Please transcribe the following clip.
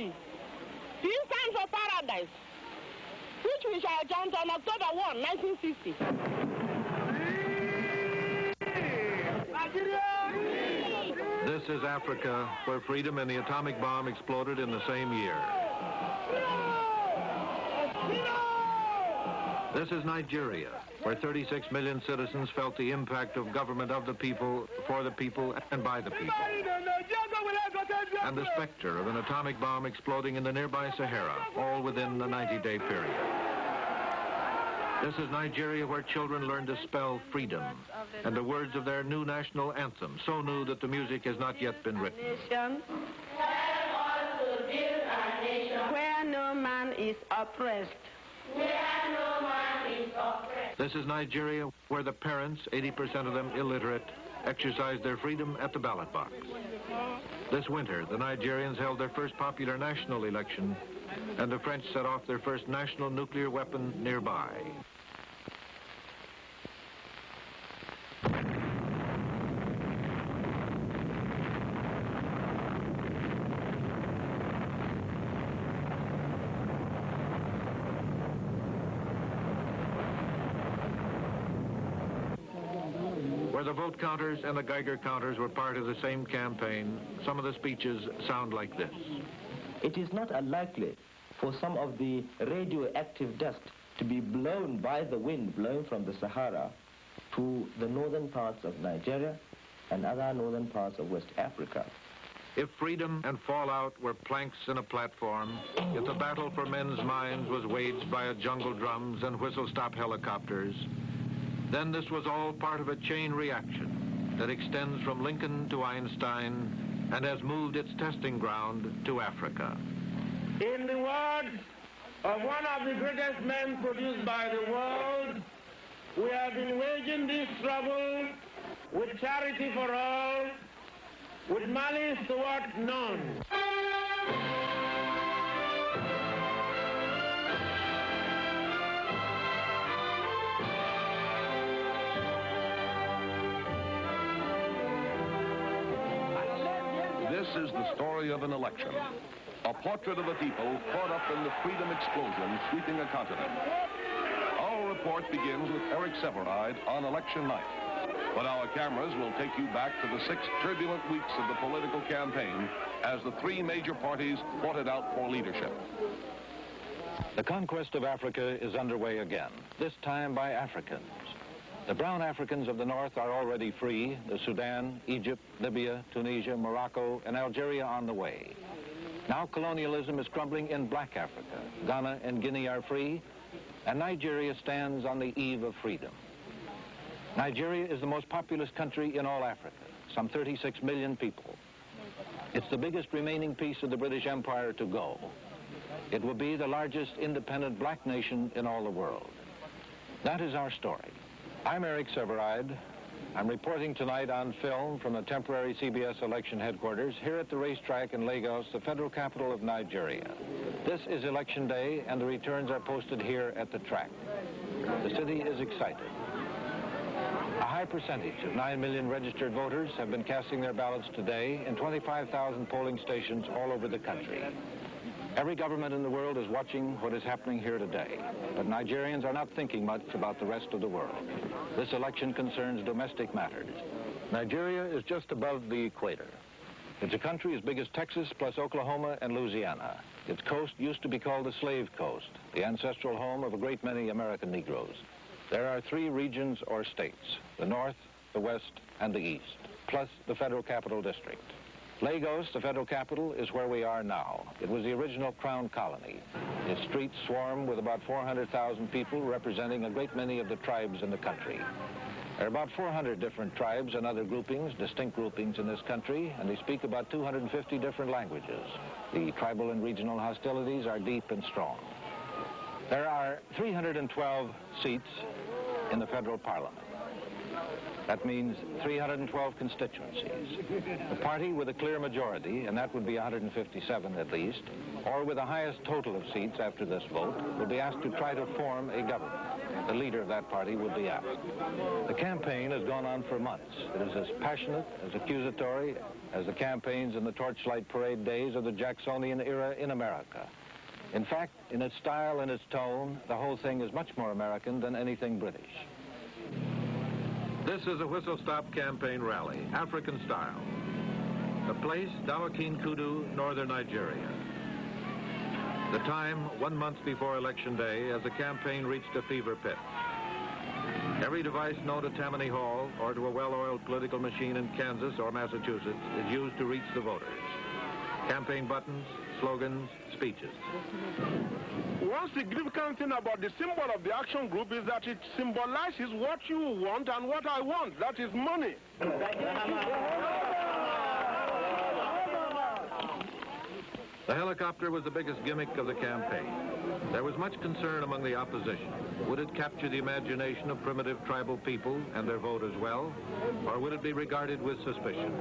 P. P stands for paradise, which we shall chant on October 1, 1960. This is Africa, where freedom and the atomic bomb exploded in the same year. This is Nigeria, where 36 million citizens felt the impact of government of the people, for the people, and by the people. And the specter of an atomic bomb exploding in the nearby Sahara, all within the 90-day period. This is Nigeria, where children learn to spell freedom and the words of their new national anthem, so new that the music has not yet been written. Where no man is oppressed. This is Nigeria, where the parents, 80% of them illiterate, exercise their freedom at the ballot box. This winter, the Nigerians held their first popular national election, and the French set off their first national nuclear weapon nearby. Where the vote counters and the Geiger counters were part of the same campaign, some of the speeches sound like this. It is not unlikely for some of the radioactive dust to be blown by the wind blowing from the Sahara to the northern parts of Nigeria and other northern parts of West Africa. If freedom and fallout were planks in a platform, if the battle for men's minds was waged by a jungle drums and whistle-stop helicopters, then this was all part of a chain reaction that extends from Lincoln to Einstein and has moved its testing ground to Africa. In the words of one of the greatest men produced by the world, we have been waging this struggle with charity for all, with malice toward none. This is the story of an election. A portrait of the people caught up in the freedom explosion sweeping a continent. Our report begins with Eric Sevareid on election night. But our cameras will take you back to the 6 turbulent weeks of the political campaign as the 3 major parties fought it out for leadership. The conquest of Africa is underway again, this time by Africans. The brown Africans of the north are already free, the Sudan, Egypt, Libya, Tunisia, Morocco, and Algeria on the way. Now colonialism is crumbling in black Africa. Ghana and Guinea are free, and Nigeria stands on the eve of freedom. Nigeria is the most populous country in all Africa, some 36 million people. It's the biggest remaining piece of the British Empire to go. It will be the largest independent black nation in all the world. That is our story. I'm Eric Sevareid. I'm reporting tonight on film from the temporary CBS election headquarters here at the racetrack in Lagos, the federal capital of Nigeria. This is election day, and the returns are posted here at the track. The city is excited. A high percentage of 9 million registered voters have been casting their ballots today in 25,000 polling stations all over the country. Every government in the world is watching what is happening here today, but Nigerians are not thinking much about the rest of the world. This election concerns domestic matters. Nigeria is just above the equator. It's a country as big as Texas plus Oklahoma and Louisiana. Its coast used to be called the Slave Coast, the ancestral home of a great many American Negroes. There are 3 regions or states, the North, the West, and the East, plus the Federal Capital District. Lagos, the federal capital, is where we are now. It was the original crown colony. Its streets swarm with about 400,000 people representing a great many of the tribes in the country. There are about 400 different tribes and other groupings, distinct groupings in this country, and they speak about 250 different languages. The tribal and regional hostilities are deep and strong. There are 312 seats in the federal parliament. That means 312 constituencies. The party with a clear majority, and that would be 157 at least, or with the highest total of seats after this vote, will be asked to try to form a government. The leader of that party would be asked. The campaign has gone on for months. It is as passionate, as accusatory, as the campaigns in the torchlight parade days of the Jacksonian era in America. In fact, in its style and its tone, the whole thing is much more American than anything British. This is a whistle-stop campaign rally, African style. The place, Dawakin Kudu, northern Nigeria. The time, 1 month before Election Day, as the campaign reached a fever pitch. Every device known to Tammany Hall or to a well-oiled political machine in Kansas or Massachusetts is used to reach the voters. Campaign buttons, slogans, speeches. One significant thing about the symbol of the action group is that it symbolizes what you want and what I want. That is money. The helicopter was the biggest gimmick of the campaign. There was much concern among the opposition. Would it capture the imagination of primitive tribal people and their vote as well? Or would it be regarded with suspicion?